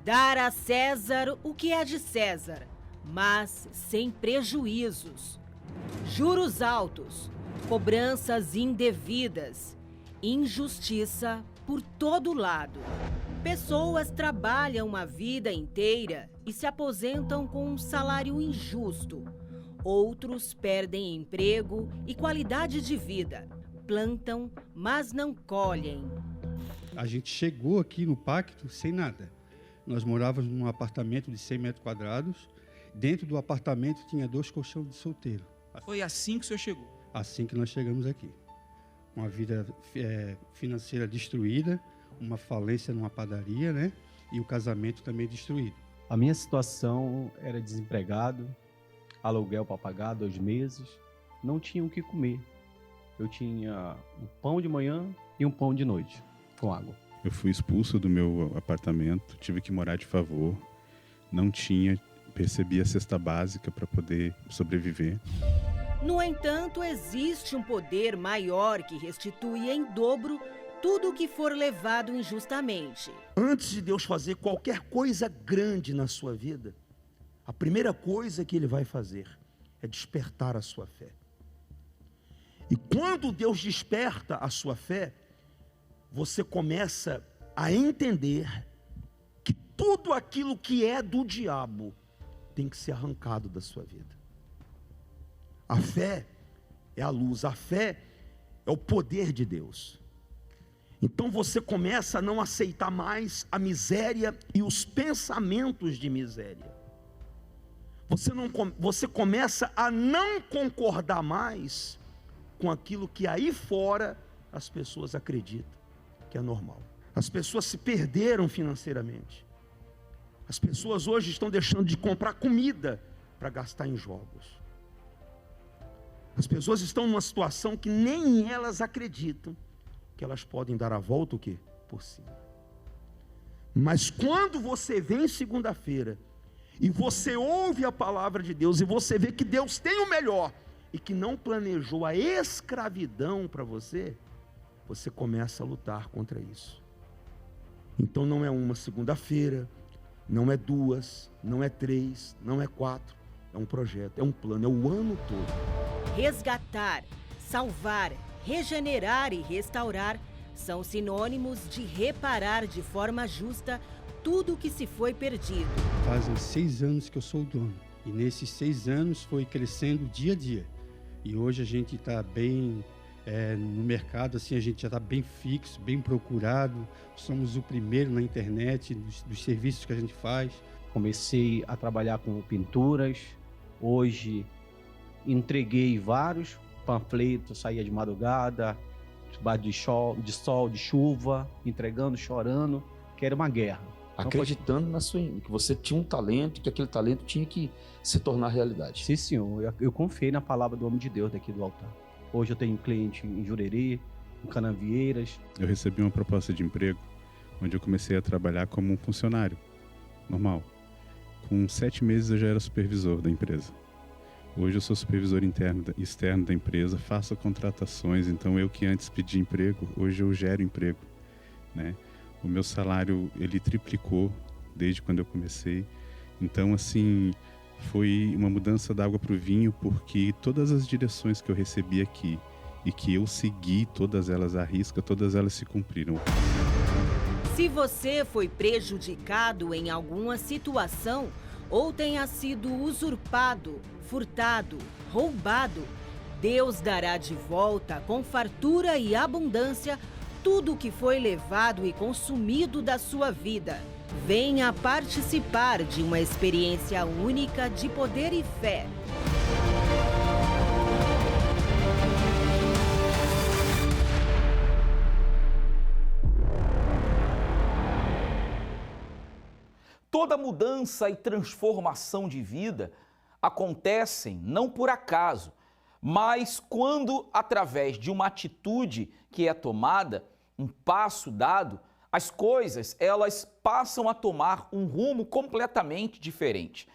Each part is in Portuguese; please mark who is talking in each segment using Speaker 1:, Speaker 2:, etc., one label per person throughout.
Speaker 1: Dar a César o que é de César, mas sem prejuízos. Juros altos, cobranças indevidas, injustiça por todo lado. Pessoas trabalham a vida inteira e se aposentam com um salário injusto. Outros perdem emprego e qualidade de vida. Plantam, mas não colhem.
Speaker 2: A gente chegou aqui no Pacto sem nada. Nós morávamos num apartamento de 100 metros quadrados. Dentro do apartamento tinha 2 colchões de solteiro.
Speaker 3: Foi assim que o senhor chegou?
Speaker 2: Assim que nós chegamos aqui. Uma vida financeira destruída, uma falência numa padaria, né? E o casamento também destruído.
Speaker 4: A minha situação era desempregado, aluguel para pagar 2 meses, não tinha o que comer. Eu tinha um pão de manhã e um pão de noite, com água.
Speaker 5: Eu fui expulso do meu apartamento, tive que morar de favor, não tinha, percebi a cesta básica para poder sobreviver.
Speaker 1: No entanto, existe um poder maior que restitui em dobro tudo o que for levado injustamente.
Speaker 6: Antes de Deus fazer qualquer coisa grande na sua vida, a primeira coisa que Ele vai fazer é despertar a sua fé. E quando Deus desperta a sua fé, você começa a entender que tudo aquilo que é do diabo tem que ser arrancado da sua vida. A fé é a luz, a fé é o poder de Deus. Então você começa a não aceitar mais a miséria e os pensamentos de miséria. Você começa a não concordar mais com aquilo que aí fora as pessoas acreditam que é normal. As pessoas se perderam financeiramente. As pessoas hoje estão deixando de comprar comida para gastar em jogos. As pessoas estão numa situação que nem elas acreditam que elas podem dar a volta o quê? Por cima. Mas quando você vem segunda-feira e você ouve a palavra de Deus e você vê que Deus tem o melhor e que não planejou a escravidão para você, você começa a lutar contra isso. Então não é uma segunda-feira, não é 2, não é 3, não é 4, é um projeto, é um plano, é o ano todo.
Speaker 1: Resgatar, salvar, regenerar e restaurar são sinônimos de reparar de forma justa tudo o que se foi perdido.
Speaker 2: Fazem 6 anos que eu sou o dono. E nesses 6 anos foi crescendo dia a dia. E hoje a gente está bem no mercado, assim, a gente já está bem fixo, bem procurado. Somos o primeiro na internet dos serviços que a gente faz.
Speaker 4: Comecei a trabalhar com pinturas. Hoje entreguei vários panfletos, saía de madrugada, debaixo de sol, de chuva, entregando, chorando, que era uma guerra.
Speaker 7: Acreditando que você tinha um talento, que aquele talento tinha que se tornar realidade.
Speaker 4: Sim, senhor. Eu confiei na palavra do homem de Deus daqui do altar. Hoje eu tenho cliente em Jurerê, em Canavieiras.
Speaker 5: Eu recebi uma proposta de emprego, onde eu comecei a trabalhar como um funcionário, normal. Com 7 meses eu já era supervisor da empresa. Hoje eu sou supervisor interno e externo da empresa, faço contratações, então eu que antes pedi emprego, hoje eu gero emprego, né? O meu salário, ele triplicou desde quando eu comecei. Então, assim, foi uma mudança da água para o vinho, porque todas as direções que eu recebi aqui e que eu segui, todas elas à risca, todas elas se cumpriram.
Speaker 1: Se você foi prejudicado em alguma situação ou tenha sido usurpado, furtado, roubado, Deus dará de volta com fartura e abundância tudo o que foi levado e consumido da sua vida. Venha participar de uma experiência única de poder e fé.
Speaker 3: Toda mudança e transformação de vida acontecem não por acaso, mas quando, através de uma atitude que é tomada, um passo dado, as coisas elas passam a tomar um rumo completamente diferente.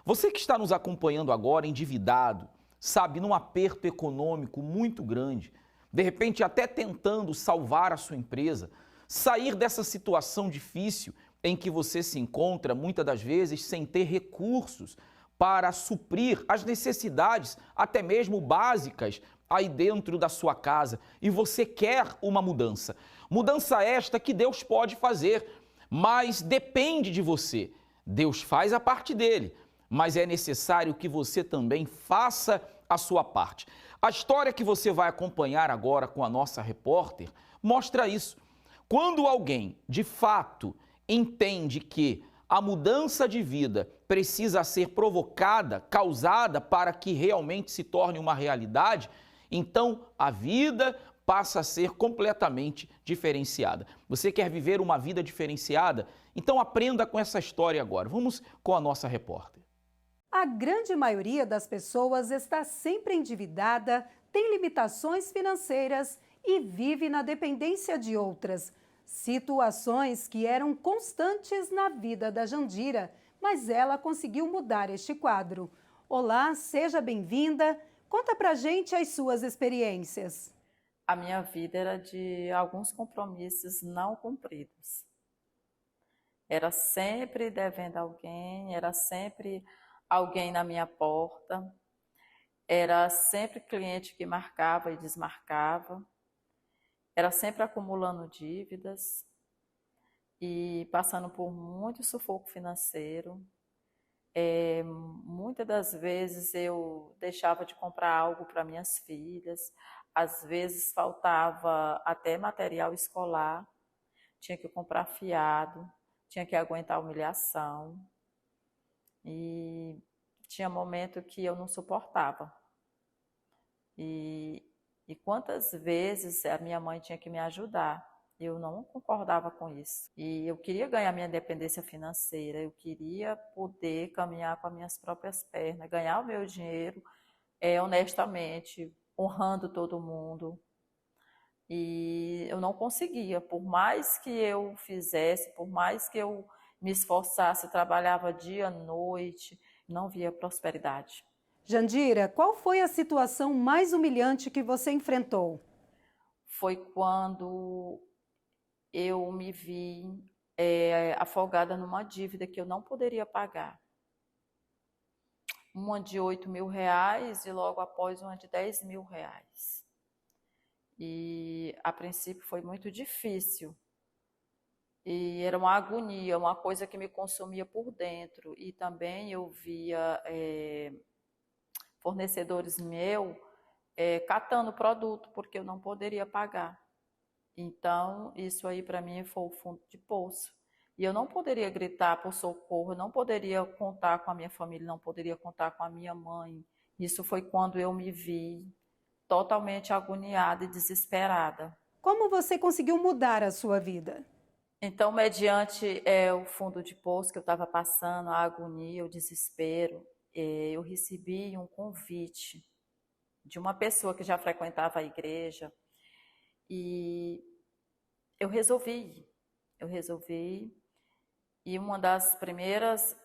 Speaker 3: Você que está nos acompanhando agora endividado, sabe, num aperto econômico muito grande, de repente até tentando salvar a sua empresa, sair dessa situação difícil em que você se encontra, muitas das vezes, sem ter recursos para suprir as necessidades, até mesmo básicas, aí dentro da sua casa, e você quer uma mudança. Mudança esta que Deus pode fazer, mas depende de você. Deus faz a parte dele, mas é necessário que você também faça a sua parte. A história que você vai acompanhar agora com a nossa repórter mostra isso. Quando alguém, de fato, entende que a mudança de vida precisa ser provocada, causada para que realmente se torne uma realidade, então a vida passa a ser completamente diferenciada. Você quer viver uma vida diferenciada? Então aprenda com essa história agora. Vamos com a nossa repórter.
Speaker 8: A grande maioria das pessoas está sempre endividada, tem limitações financeiras e vive na dependência de outras. Situações que eram constantes na vida da Jandira, mas ela conseguiu mudar este quadro. Olá, seja bem-vinda. Conta pra gente as suas experiências.
Speaker 9: A minha vida era de alguns compromissos não cumpridos. Era sempre devendo alguém, era sempre alguém na minha porta, era sempre cliente que marcava e desmarcava. Era sempre acumulando dívidas e passando por muito sufoco financeiro. Muitas das vezes eu deixava de comprar algo para minhas filhas, às vezes faltava até material escolar, tinha que comprar fiado, tinha que aguentar humilhação e tinha momento que eu não suportava. E quantas vezes a minha mãe tinha que me ajudar, eu não concordava com isso. E eu queria ganhar minha independência financeira, eu queria poder caminhar com as minhas próprias pernas, ganhar o meu dinheiro honestamente, honrando todo mundo. E eu não conseguia, por mais que eu fizesse, por mais que eu me esforçasse, trabalhava dia, noite, não via prosperidade.
Speaker 8: Jandira, qual foi a situação mais humilhante que você enfrentou?
Speaker 9: Foi quando eu me vi afogada numa dívida que eu não poderia pagar. Uma de R$8.000 e logo após uma de R$10.000. E a princípio foi muito difícil. E era uma agonia, uma coisa que me consumia por dentro. E também eu via fornecedores meus catando produto porque eu não poderia pagar. Então, isso aí para mim foi o fundo de poço. E eu não poderia gritar por socorro, eu não poderia contar com a minha família, não poderia contar com a minha mãe. Isso foi quando eu me vi totalmente agoniada e desesperada.
Speaker 8: Como você conseguiu mudar a sua vida?
Speaker 9: Então, mediante o fundo de poço que eu estava passando, a agonia, o desespero, eu recebi um convite de uma pessoa que já frequentava a igreja e eu resolvi. E uma das primeiras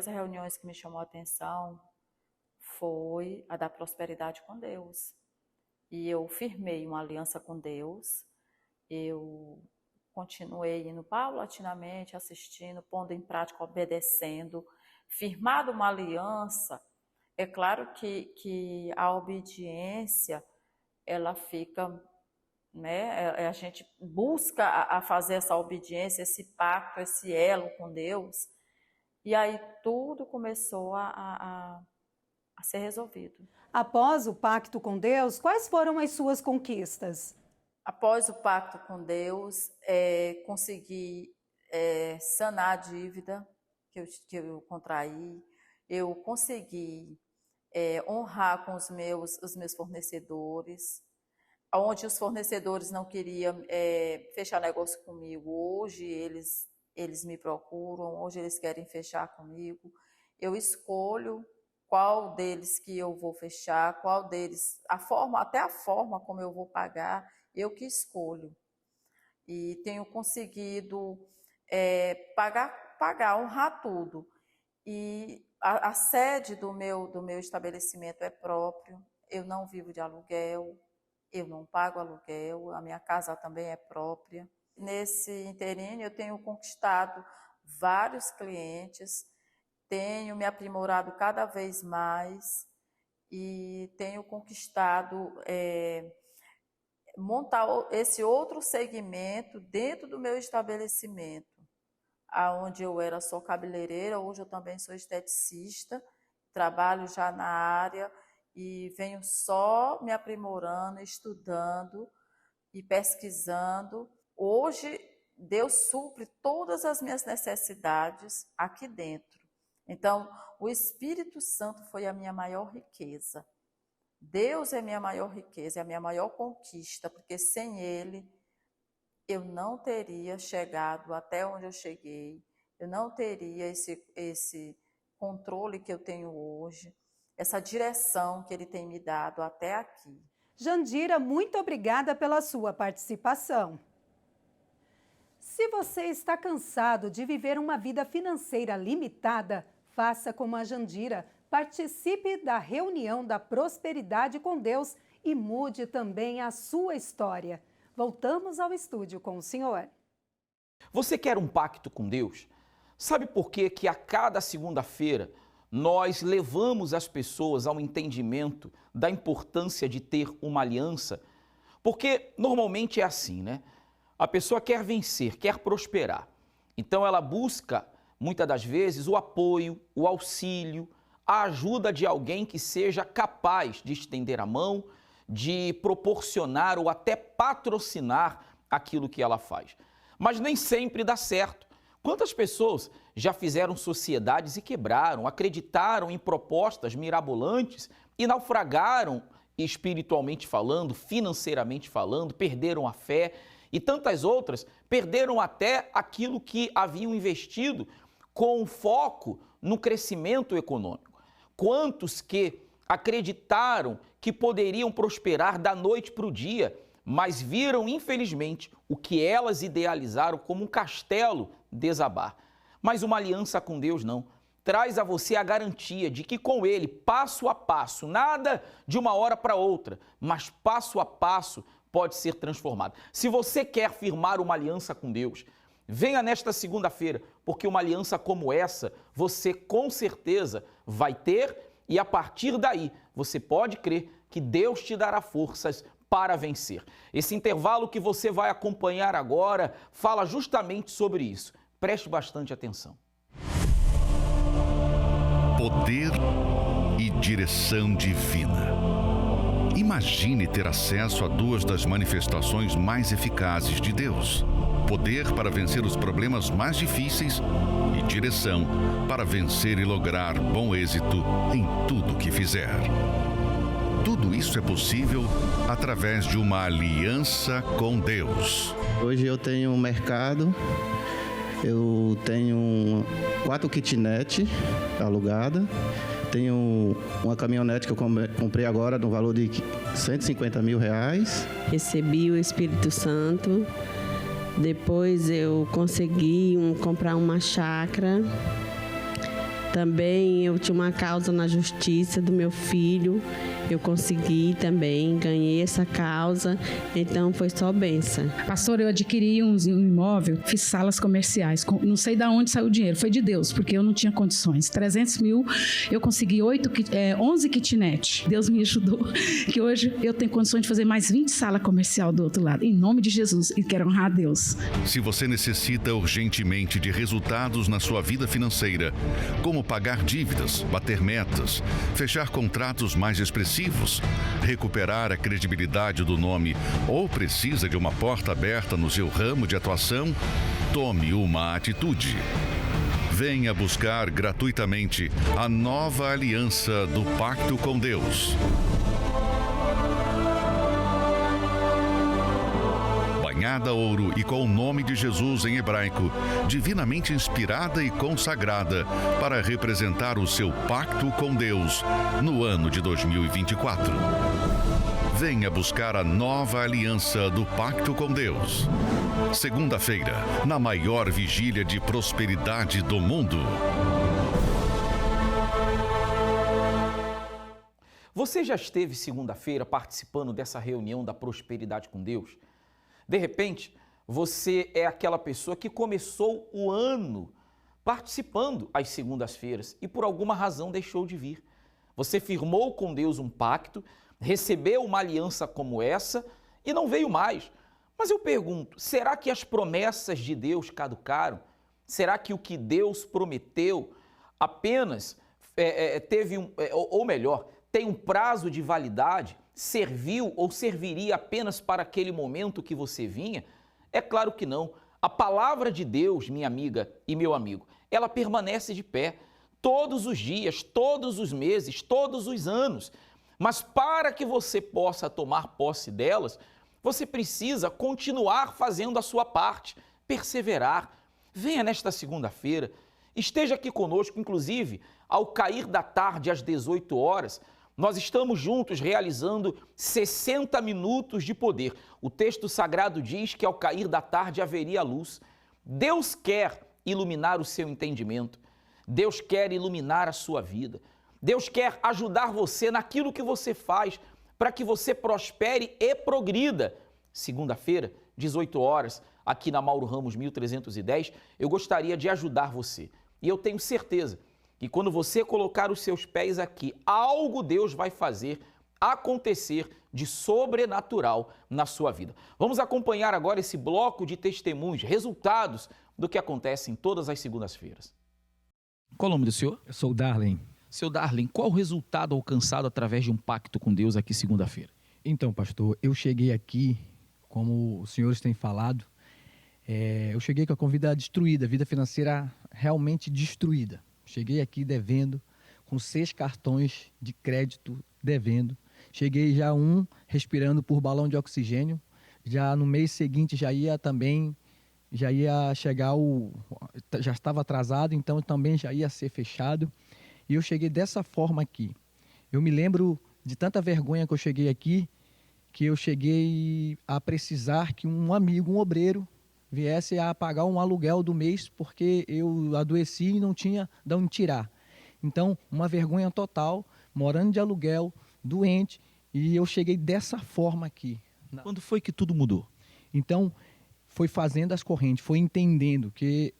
Speaker 9: reuniões que me chamou a atenção foi a da prosperidade com Deus. E eu firmei uma aliança com Deus, eu continuei indo paulatinamente, assistindo, pondo em prática, obedecendo, firmado uma aliança. É claro que a obediência, ela fica, né? A gente busca a fazer essa obediência, esse pacto, esse elo com Deus, e aí tudo começou a ser resolvido.
Speaker 8: Após o pacto com Deus, quais foram as suas conquistas?
Speaker 9: Após o pacto com Deus, consegui sanar a dívida que eu contraí, eu consegui honrar com os meus fornecedores, onde os fornecedores não queriam fechar negócio comigo, hoje eles me procuram, hoje eles querem fechar comigo, eu escolho qual deles que eu vou fechar, qual deles, até a forma como eu vou pagar, eu que escolho. E tenho conseguido pagar, honrar tudo. E a sede do meu estabelecimento é próprio, eu não vivo de aluguel, eu não pago aluguel, a minha casa também é própria. Nesse inteirinho eu tenho conquistado vários clientes, tenho me aprimorado cada vez mais e tenho conquistado montar esse outro segmento dentro do meu estabelecimento, aonde eu era só cabeleireira, hoje eu também sou esteticista, trabalho já na área e venho só me aprimorando, estudando e pesquisando. Hoje Deus supre todas as minhas necessidades aqui dentro. Então, o Espírito Santo foi a minha maior riqueza. Deus é a minha maior riqueza, é a minha maior conquista, porque sem Ele eu não teria chegado até onde eu cheguei, eu não teria esse controle que eu tenho hoje, essa direção que Ele tem me dado até aqui.
Speaker 8: Jandira, muito obrigada pela sua participação. Se você está cansado de viver uma vida financeira limitada, faça como a Jandira. Participe da reunião da Prosperidade com Deus e mude também a sua história. Voltamos ao estúdio com o senhor.
Speaker 3: Você quer um pacto com Deus? Sabe por que a cada segunda-feira nós levamos as pessoas ao entendimento da importância de ter uma aliança? Porque normalmente é assim, né? A pessoa quer vencer, quer prosperar. Então ela busca, muitas das vezes, o apoio, o auxílio, a ajuda de alguém que seja capaz de estender a mão, de proporcionar ou até patrocinar aquilo que ela faz. Mas nem sempre dá certo. Quantas pessoas já fizeram sociedades e quebraram, acreditaram em propostas mirabolantes e naufragaram espiritualmente falando, financeiramente falando, perderam a fé e tantas outras perderam até aquilo que haviam investido com foco no crescimento econômico. Quantos que acreditaram que poderiam prosperar da noite para o dia, mas viram, infelizmente, o que elas idealizaram como um castelo desabar. Mas uma aliança com Deus não. Traz a você a garantia de que com Ele, passo a passo, nada de uma hora para outra, mas passo a passo pode ser transformado. Se você quer firmar uma aliança com Deus, venha nesta segunda-feira, porque uma aliança como essa, você com certeza vai ter e a partir daí você pode crer que Deus te dará forças para vencer. Esse intervalo que você vai acompanhar agora fala justamente sobre isso. Preste bastante atenção.
Speaker 10: Poder e direção divina. Imagine ter acesso a duas das manifestações mais eficazes de Deus. Poder para vencer os problemas mais difíceis e direção para vencer e lograr bom êxito em tudo que fizer. Tudo isso é possível através de uma aliança com Deus.
Speaker 11: Hoje eu tenho um mercado, eu tenho 4 kitnet alugadas, tenho uma caminhonete que eu comprei agora no valor de R$150 mil.
Speaker 12: Recebi o Espírito Santo, depois eu consegui comprar uma chácara. Também eu tinha uma causa na justiça do meu filho, eu consegui também, ganhei essa causa, então foi só bênção.
Speaker 13: Pastor, eu adquiri um imóvel, fiz salas comerciais, não sei de onde saiu o dinheiro, foi de Deus, porque eu não tinha condições. 300 mil, eu consegui 11 kitnet. Deus me ajudou, que hoje eu tenho condições de fazer mais 20 salas comerciais do outro lado, em nome de Jesus, e quero honrar a Deus.
Speaker 10: Se você necessita urgentemente de resultados na sua vida financeira, como pagar dívidas, bater metas, fechar contratos mais expressivos, recuperar a credibilidade do nome ou precisa de uma porta aberta no seu ramo de atuação, tome uma atitude. Venha buscar gratuitamente a nova aliança do Pacto com Deus. Banhada ouro e com o nome de Jesus em hebraico, divinamente inspirada e consagrada para representar o seu pacto com Deus no ano de 2024. Venha buscar a nova aliança do Pacto com Deus. Segunda-feira, na maior vigília de prosperidade do mundo.
Speaker 3: Você já esteve segunda-feira participando dessa reunião da Prosperidade com Deus? De repente, você é aquela pessoa que começou o ano participando às segundas-feiras e por alguma razão deixou de vir. Você firmou com Deus um pacto, recebeu uma aliança como essa e não veio mais. Mas eu pergunto, será que as promessas de Deus caducaram? Será que o que Deus prometeu apenas tem um prazo de validade? Serviu ou serviria apenas para aquele momento que você vinha? É claro que não. A palavra de Deus, minha amiga e meu amigo, ela permanece de pé todos os dias, todos os meses, todos os anos. Mas para que você possa tomar posse delas, você precisa continuar fazendo a sua parte, perseverar. Venha nesta segunda-feira, esteja aqui conosco, inclusive, ao cair da tarde, às 18 horas, nós estamos juntos realizando 60 minutos de poder. O texto sagrado diz que ao cair da tarde haveria luz. Deus quer iluminar o seu entendimento. Deus quer iluminar a sua vida. Deus quer ajudar você naquilo que você faz para que você prospere e progrida. Segunda-feira, 18 horas, aqui na Mauro Ramos 1310, eu gostaria de ajudar você. E eu tenho certeza que quando você colocar os seus pés aqui, algo Deus vai fazer acontecer de sobrenatural na sua vida. Vamos acompanhar agora esse bloco de testemunhos, resultados do que acontece em todas as segundas-feiras. Qual o nome do senhor?
Speaker 14: Eu sou o Darlin.
Speaker 3: Seu Darlin, qual o resultado alcançado através de um pacto com Deus aqui segunda-feira?
Speaker 14: Então, pastor, eu cheguei aqui, como os senhores têm falado, eu cheguei com a vida destruída, vida financeira realmente destruída. Cheguei aqui devendo, com 6 cartões de crédito devendo. Cheguei já respirando por balão de oxigênio. Já no mês seguinte já ia chegar já estava atrasado, então também já ia ser fechado. E eu cheguei dessa forma aqui. Eu me lembro de tanta vergonha que eu cheguei aqui, que eu cheguei a precisar que um amigo, um obreiro, viesse a pagar um aluguel do mês, porque eu adoeci e não tinha de onde tirar. Então, uma vergonha total, morando de aluguel, doente, e eu cheguei dessa forma aqui.
Speaker 3: Quando foi que tudo mudou?
Speaker 14: Então, foi fazendo as correntes, foi entendendo que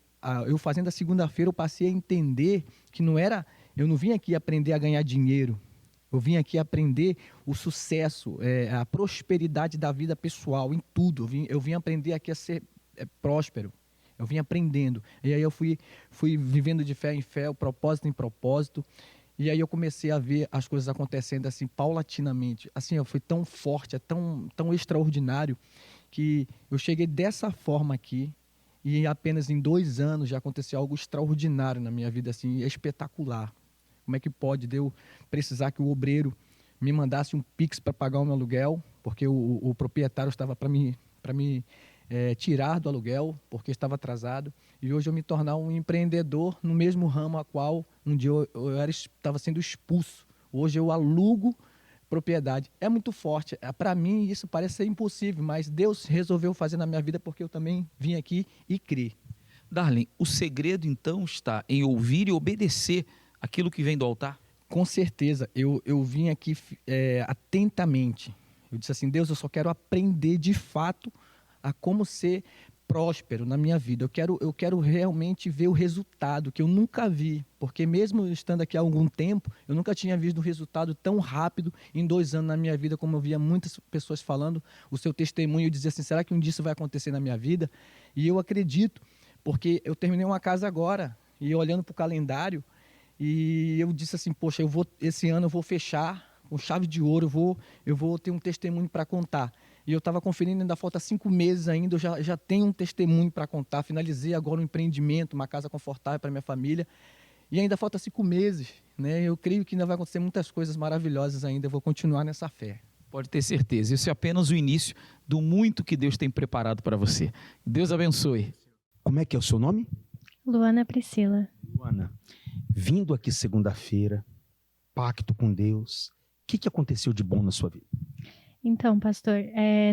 Speaker 14: eu fazendo a segunda-feira, eu passei a entender que eu não vim aqui aprender a ganhar dinheiro, eu vim aqui aprender o sucesso, a prosperidade da vida pessoal, em tudo. Eu vim aprender aqui a ser próspero. Eu vim aprendendo. E aí eu fui vivendo de fé em fé, propósito em propósito. E aí eu comecei a ver as coisas acontecendo assim, paulatinamente. Assim, foi tão forte, tão extraordinário, que eu cheguei dessa forma aqui, e apenas em 2 anos já aconteceu algo extraordinário na minha vida, assim, espetacular. Como é que pode eu precisar que o obreiro me mandasse um Pix para pagar o meu aluguel, porque o proprietário estava para me tirar do aluguel, porque estava atrasado, e hoje eu me tornar um empreendedor no mesmo ramo a qual um dia eu estava sendo expulso. Hoje eu alugo propriedade. É muito forte. Para mim isso parece ser impossível, mas Deus resolveu fazer na minha vida porque eu também vim aqui e criei.
Speaker 3: Darlin, o segredo então está em ouvir e obedecer aquilo que vem do altar?
Speaker 14: Com certeza. Eu vim aqui atentamente. Eu disse assim, Deus, eu só quero aprender de fato a como ser próspero na minha vida. Eu quero realmente ver o resultado que eu nunca vi, porque mesmo estando aqui há algum tempo, eu nunca tinha visto um resultado tão rápido em 2 anos na minha vida, como eu via muitas pessoas falando o seu testemunho. Eu dizia assim, será que um dia isso vai acontecer na minha vida? E eu acredito, porque eu terminei uma casa agora, e olhando para o calendário, e eu disse assim, poxa, esse ano eu vou fechar com chave de ouro, eu vou ter um testemunho para contar. E eu estava conferindo, ainda falta 5 meses ainda, eu já tenho um testemunho para contar. Finalizei agora um empreendimento, uma casa confortável para minha família. E ainda falta 5 meses, né? Eu creio que ainda vai acontecer muitas coisas maravilhosas ainda. Eu vou continuar nessa fé.
Speaker 3: Pode ter certeza, isso é apenas o início do muito que Deus tem preparado para você. Deus abençoe.
Speaker 6: Como é que é o seu nome?
Speaker 15: Luana Priscila.
Speaker 6: Luana, vindo aqui segunda-feira, pacto com Deus, o que aconteceu de bom na sua vida?
Speaker 15: Então, pastor,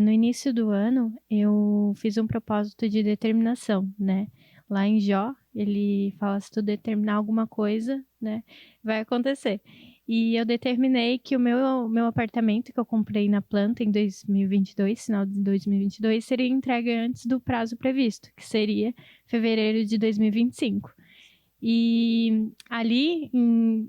Speaker 15: no início do ano eu fiz um propósito de determinação, né? Lá em Jó, ele fala, se tu determinar alguma coisa, né, vai acontecer. E eu determinei que o meu apartamento que eu comprei na planta em 2022, final de 2022, seria entregue antes do prazo previsto, que seria fevereiro de 2025. E ali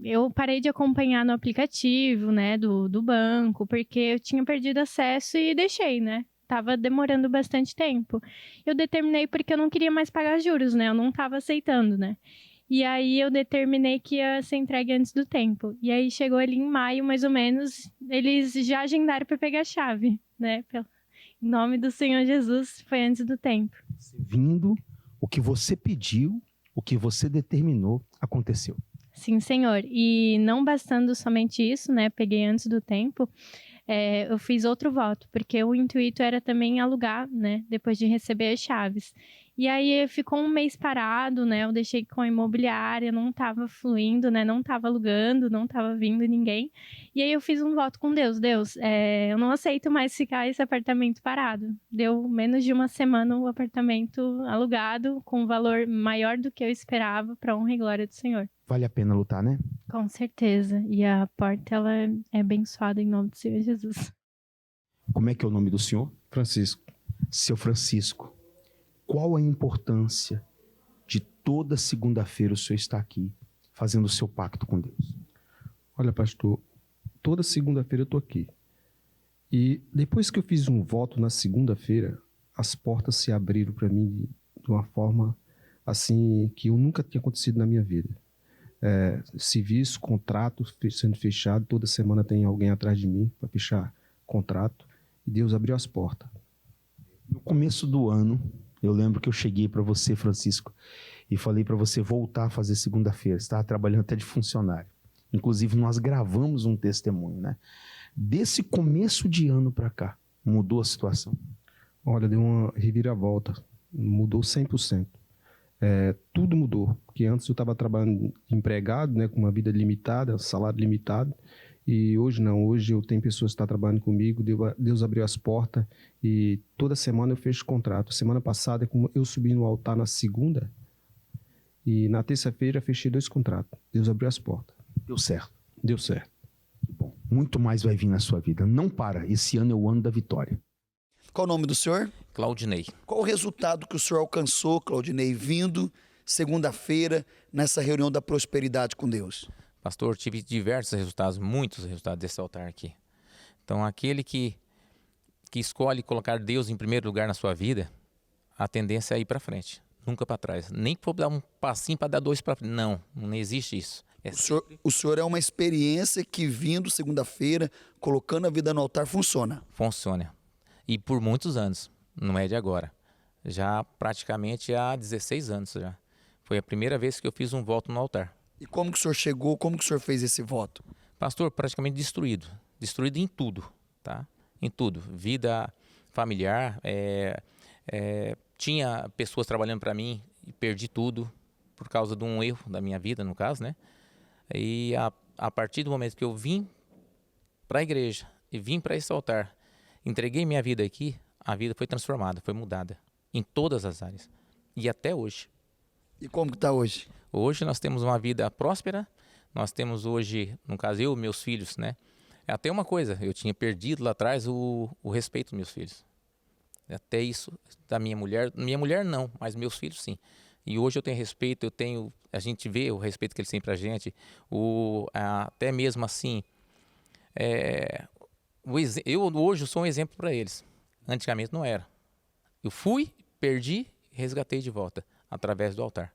Speaker 15: eu parei de acompanhar no aplicativo, né, do banco, porque eu tinha perdido acesso e deixei, né? Tava demorando bastante tempo. Eu determinei porque eu não queria mais pagar juros, né? Eu não estava aceitando, né? E aí eu determinei que ia ser entregue antes do tempo. E aí chegou ali em maio, mais ou menos, eles já agendaram para pegar a chave, né? Em nome do Senhor Jesus, foi antes do tempo.
Speaker 6: Vindo, o que você pediu, o que você determinou, aconteceu.
Speaker 15: Sim, Senhor. E não bastando somente isso, né? Peguei antes do tempo. Eu fiz outro voto, porque o intuito era também alugar, né? Depois de receber as chaves. E aí ficou um mês parado, né? Eu deixei com a imobiliária, não estava fluindo, né? Não estava alugando, não estava vindo ninguém. E aí eu fiz um voto com Deus. Deus, eu não aceito mais ficar esse apartamento parado. Deu menos de uma semana o apartamento alugado, com um valor maior do que eu esperava, para honra e glória do Senhor.
Speaker 6: Vale a pena lutar, né?
Speaker 15: Com certeza. E a porta, ela é abençoada em nome do Senhor Jesus.
Speaker 6: Como é que é o nome do senhor?
Speaker 5: Francisco.
Speaker 6: Seu Francisco, qual a importância de toda segunda-feira o senhor estar aqui, fazendo o seu pacto com Deus?
Speaker 16: Olha, pastor, toda segunda-feira eu estou aqui. E depois que eu fiz um voto na segunda-feira, as portas se abriram para mim de uma forma assim que eu nunca tinha acontecido na minha vida. Civis, contratos sendo fechado, toda semana tem alguém atrás de mim para fechar contrato, e Deus abriu as portas.
Speaker 6: No começo do ano, eu lembro que eu cheguei para você, Francisco, e falei para você voltar a fazer segunda-feira. Você estava trabalhando até de funcionário. Inclusive, nós gravamos um testemunho, né? Desse começo de ano para cá, mudou a situação?
Speaker 16: Olha, deu uma reviravolta, mudou 100%. Tudo mudou, porque antes eu estava trabalhando empregado, né, com uma vida limitada, salário limitado, e hoje não, hoje eu tenho pessoas que estão trabalhando comigo, Deus abriu as portas e toda semana eu fecho contrato. Semana passada eu subi no altar na segunda e na terça-feira fechei 2 contratos, Deus abriu as portas.
Speaker 6: Deu certo?
Speaker 16: Deu certo.
Speaker 6: Bom, muito mais vai vir na sua vida, não para, esse ano é o ano da vitória.
Speaker 17: Qual o nome do senhor?
Speaker 3: Claudinei.
Speaker 17: Qual o resultado que o senhor alcançou, Claudinei, vindo segunda-feira nessa reunião da prosperidade com Deus?
Speaker 3: Pastor, tive diversos resultados, muitos resultados desse altar aqui. Então, aquele que escolhe colocar Deus em primeiro lugar na sua vida, a tendência é ir para frente, nunca para trás. Nem que for dar um passinho para dar 2 para frente. Não existe isso.
Speaker 17: O senhor é uma experiência que vindo segunda-feira, colocando a vida no altar, funciona?
Speaker 3: Funciona. E por muitos anos, não é de agora. Já praticamente há 16 anos já. Foi a primeira vez que eu fiz um voto no altar.
Speaker 17: E como que o senhor chegou, como que o senhor fez esse voto?
Speaker 3: Pastor, praticamente destruído. Destruído em tudo, tá? Em tudo. Vida familiar, tinha pessoas trabalhando para mim e perdi tudo por causa de um erro da minha vida, no caso, né? E a partir do momento que eu vim para a igreja e vim para esse altar, entreguei minha vida aqui, a vida foi transformada, foi mudada em todas as áreas. E até hoje.
Speaker 17: E como que está hoje?
Speaker 3: Hoje nós temos uma vida próspera, nós temos hoje, no caso eu e meus filhos, né? Até uma coisa, eu tinha perdido lá atrás o respeito dos meus filhos. Até isso da minha mulher não, mas meus filhos sim. E hoje eu tenho respeito, a gente vê o respeito que eles têm pra gente, até mesmo assim, eu hoje sou um exemplo para eles. Antigamente não era. Eu fui, perdi, resgatei de volta, através do altar.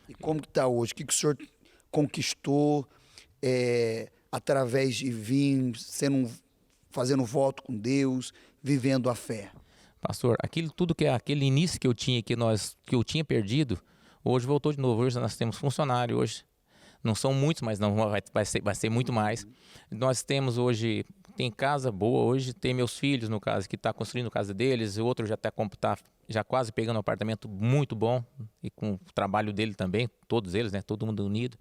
Speaker 17: E como que está hoje? O que o senhor conquistou através de vir, fazendo voto com Deus, vivendo a fé?
Speaker 3: Pastor, tudo que é aquele início que eu tinha, que eu tinha perdido, hoje voltou de novo. Hoje nós temos funcionário, hoje não são muitos, mas não vai ser muito mais. Nós temos hoje, tem casa boa hoje, tem meus filhos, no caso, que está construindo a casa deles, o outro já está já quase pegando um apartamento muito bom, e com o trabalho dele também, todos eles, né, todo mundo unido.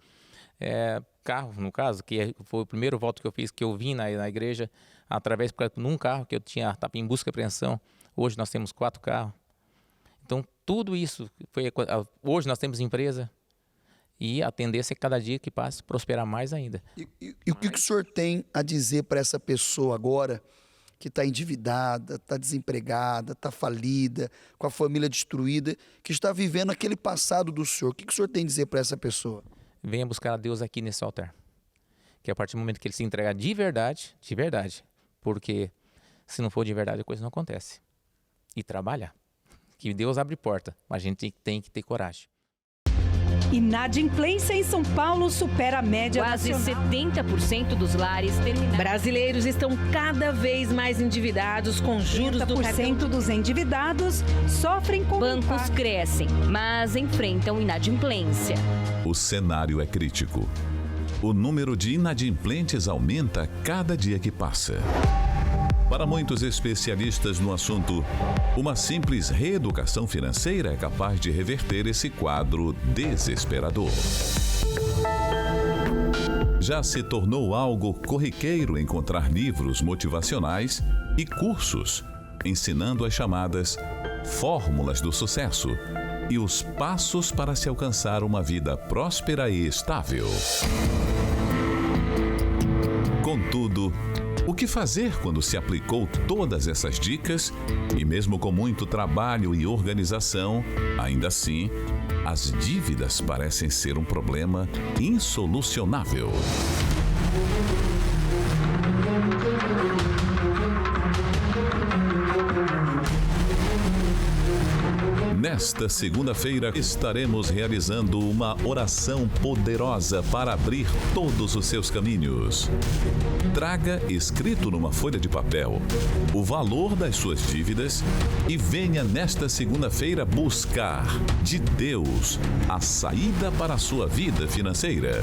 Speaker 3: Carro, no caso, que foi o primeiro voto que eu fiz, que eu vim na igreja, através de um carro que eu estava em busca e apreensão. Hoje nós temos 4 carros. Então, tudo isso, hoje nós temos empresa,
Speaker 18: E a tendência é que cada dia que passa prosperar mais ainda.
Speaker 17: E o que o senhor tem a dizer para essa pessoa agora que está endividada, está desempregada, está falida, com a família destruída, que está vivendo aquele passado do senhor? O que o senhor tem a dizer para essa pessoa?
Speaker 18: Venha buscar a Deus aqui nesse altar. Que a partir do momento que ele se entregar de verdade, porque se não for de verdade a coisa não acontece. E trabalhar. Que Deus abre porta, mas a gente tem que ter coragem.
Speaker 8: Inadimplência em São Paulo supera a média
Speaker 19: Quase
Speaker 8: nacional.
Speaker 19: 70% dos lares terminaram. Brasileiros estão cada vez mais endividados com juros do cartão.
Speaker 8: 70% dos endividados sofrem com
Speaker 19: Bancos crescem, mas enfrentam inadimplência.
Speaker 20: O cenário é crítico. O número de inadimplentes aumenta cada dia que passa. Para muitos especialistas no assunto, uma simples reeducação financeira é capaz de reverter esse quadro desesperador. Já se tornou algo corriqueiro encontrar livros motivacionais e cursos ensinando as chamadas fórmulas do sucesso e os passos para se alcançar uma vida próspera e estável. Contudo, o que fazer quando se aplicou todas essas dicas e mesmo com muito trabalho e organização, ainda assim, as dívidas parecem ser um problema insolucionável? Nesta segunda-feira, estaremos realizando uma oração poderosa para abrir todos os seus caminhos. Traga escrito numa folha de papel o valor das suas dívidas e venha nesta segunda-feira buscar de Deus a saída para a sua vida financeira.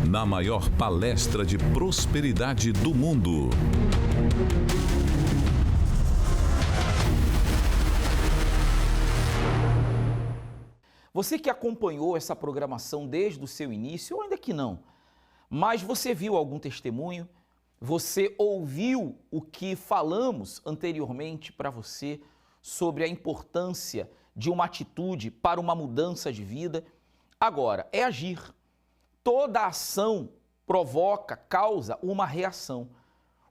Speaker 20: Na maior palestra de prosperidade do mundo.
Speaker 3: Você que acompanhou essa programação desde o seu início, ou ainda que não, mas você viu algum testemunho, você ouviu o que falamos anteriormente para você sobre a importância de uma atitude para uma mudança de vida. Agora, é agir. Toda ação provoca, causa uma reação.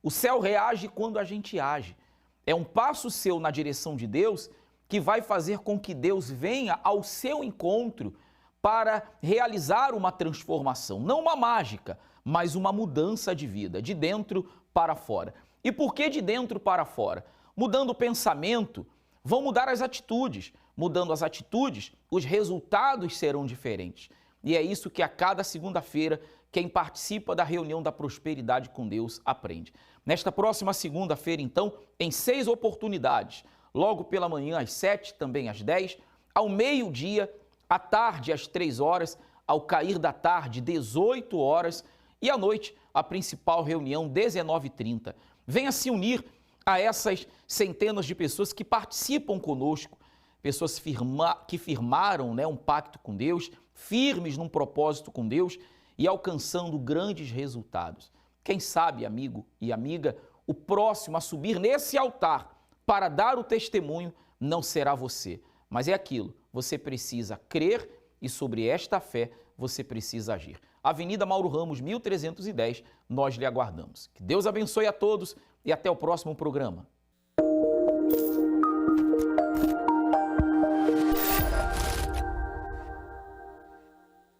Speaker 3: O céu reage quando a gente age. É um passo seu na direção de Deus que vai fazer com que Deus venha ao seu encontro para realizar uma transformação. Não uma mágica, mas uma mudança de vida, de dentro para fora. E por que de dentro para fora? Mudando o pensamento, vão mudar as atitudes. Mudando as atitudes, os resultados serão diferentes. E é isso que a cada segunda-feira, quem participa da reunião da prosperidade com Deus aprende. Nesta próxima segunda-feira, então, em 6 oportunidades, logo pela manhã às 7, também às 10, ao meio-dia, à tarde às 3 horas, ao cair da tarde, 18 horas, e à noite, a principal reunião, 19h30. Venha se unir a essas centenas de pessoas que participam conosco, pessoas que firmaram um pacto com Deus, firmes num propósito com Deus e alcançando grandes resultados. Quem sabe, amigo e amiga, o próximo a subir nesse altar para dar o testemunho não será você, mas é aquilo, você precisa crer e sobre esta fé você precisa agir. Avenida Mauro Ramos, 1310, nós lhe aguardamos. Que Deus abençoe a todos e até o próximo programa.